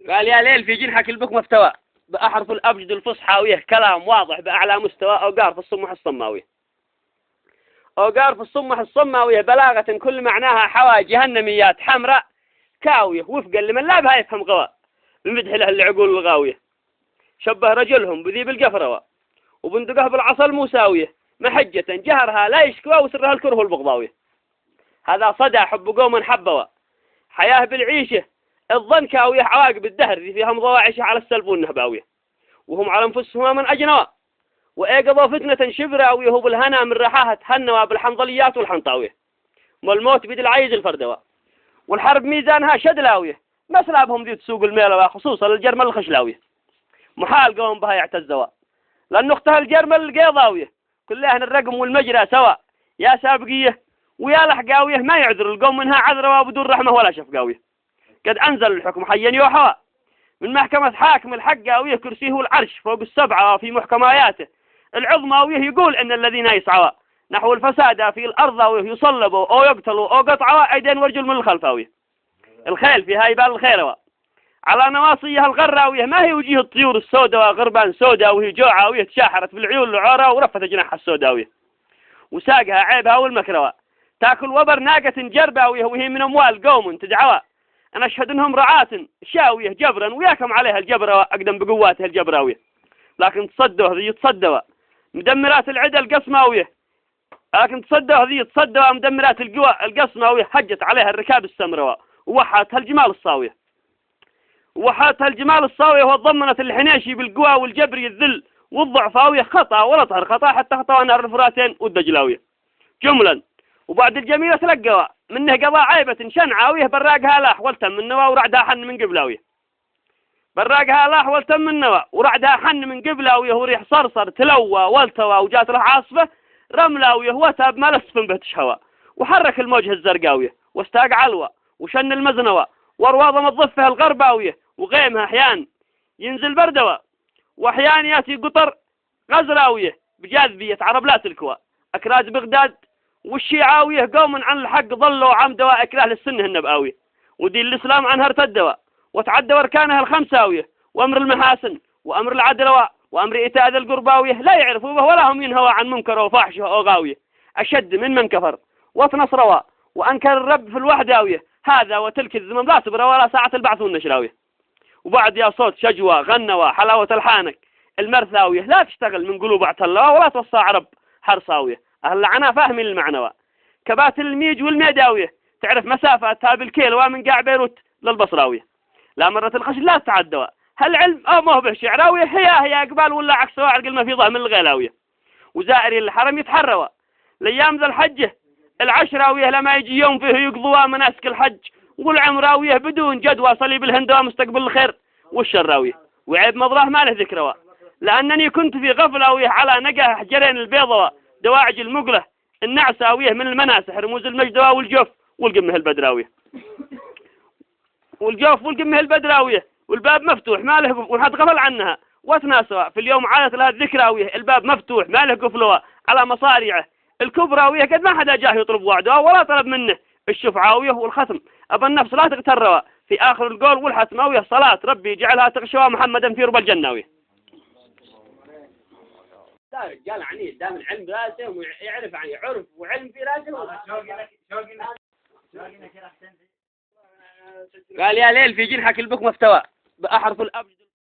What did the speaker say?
قال يا ليل في جنحك البك مفتوى بأحرف الأبجد الفصحى كلام واضح بأعلى مستوى أوقار في الصمح الصماوية. أوقار في الصمح الصماوية بلاغة كل معناها حوا جهنميات حمراء كاوية وفقا لمن لا بها يفهم غواء بمدح له العقول الغاوية. شبه رجلهم بذيب القفروة وبندقه بالعصا المساوية محجة جهرها لا يشكوى وسرها الكره البغضاوية. هذا صدى حب قوم حبوا حياة بالعيشة الظن كاوية عواقب الدهر ذي فيهم ضواعش على السلب والنهباوية وهم على انفسهم من اجنوا وايقظوا فتنة شبراوية هو بالهنا من رحاها هنوا بالحنظليات والحنطاوية والموت بيد العيز الفردوا والحرب ميزانها شدلاوية مسلابهم ذي تسوق الميلة خصوصا الجرمل الخشلاوية محال قوم بها يعتزوا لأن أختها الجرمل القيضاوية كلهن الرقم والمجرى سوا يا سابقية ويا لحقاوية ما يعذر القوم منها عذروا بدون رحمة ولا شفقاوية. قد أنزل الحكم حيا يوحى من محكمة حاكم الحقاوية كرسيه العرش فوق السبعة في محكماياته العظماوية يقول إن الذين يسعوا نحو الفساد في الأرض يصلبوا أو يقتلوا أو قطعوا أيدين ورجل من الخلفاوية. الخيل في هاي بال الخيروة على نواصيها الغراوية ما هي وجيه الطيور السوداء غربان سوداء وهي جوعاوية تشاحرت في العيون العورة ورفت جناحها السوداوية وساقها عيبها والمكروة تاكل وبر ناقة جرباوية وهي من أموال قوم تدعوا أنا أشهد أنهم رعاة شاوية جبرا وياكم عليها الجبرة أقدم بقواتها الجبراوية لكن تصدوا هذي تصدوا مدمرات العدة القسماوية لكن تصدوا هذي تصدوا مدمرات القوى القسماوية هجت عليها الركاب السمراء ووحتها الجمال الصاوية وحاتها الجمال الصاوية وضمنت الحناشي بالقوى والجبري الذل والضعفاوية خطأ ولا طهر خطأ حتى خطأ نهر الفراتين والدجلاوية جملا وبعد الجميلة تلقوا منه قضاء عيبة شنعاوية براقها لاح والتم من نوا ورعدها حن من قبلاوية براقها لاح والتم من نوا ورعدها حن من قبلاوية وريح صرصر تلوى والتوى وجات له عاصفة رملاوية وتاب ما لسفن به تشهوى وحرك الموجه الزرقاوية واستاق علوى وشن المزنوى وارواض مضفها الغرباوية وغيمها احيان ينزل بردوى واحيان ياتي قطر غزراوية بجاذبية عرب لا تلكوى اكراز بغداد والشيعاوية قوم عن الحق ظلوا عمدوا اكراه للسنه النبآوية ودين الاسلام عنها ارتدوا وتعدوا اركانها الخمساوية وامر المحاسن وامر العدل وامر ايتاء ذي القرباوية لا يعرفوا به ولا هم ينهوا عن منكر وفاحشه او غاوية اشد من كفر وتنصروا وانكر الرب في الوحداوية هذا وتلك الزمن لا تبرى ولا ساعة البعث والنشراوية. وبعد يا صوت شجوى غنوى حلاوة الحانك المرثاوية لا تشتغل من قلوب اعتلوا ولا توصى عرب حرصاوية أهل عنا فاهمين المعنوى كبات الميج والميداوية تعرف مسافاتها بالكيل ومن قاع بيروت للبصراوية لا مرة الخشن لا تعدوا هل علم أو ما هو به شعراوية هي أقبال ولا عكس واعرق المفيضة من الغلاوية وزائري الحرم يتحروا لأيام ذا الحجة العشراوية لما يجي يوم فيه يقضوا مناسك الحج والعمراوية بدون جدوى صليب الهندوة مستقبل الخير والشراوية وعيب مضراه ما له ذكروا لأنني كنت في غفلاوية على نقاه حجرين البيضوة دواعج المقلة النعساوية من المناسح رموز المجدوى والجوف والقمه البدراوية والجوف والقمه البدراوية والباب مفتوح ما له وحد غفل عنها وتناسوا في اليوم عادت لها الذكراوية الباب مفتوح ما له قفلوه على مصاريعه الكبراوية قد ما حدا جاه يطلب وعده ولا طلب منه الشفعاوية والختم أبا النفس لا تغتروا في آخر القول والحتماوية صلاة ربي جعلها تغشوا محمدا في رب الجناوية. قال عنيد دام العلم براسه ويعرف عن عرف وعلم في راسه قال يا ليل في جنحك البك مفتوى بأحرف الأبجد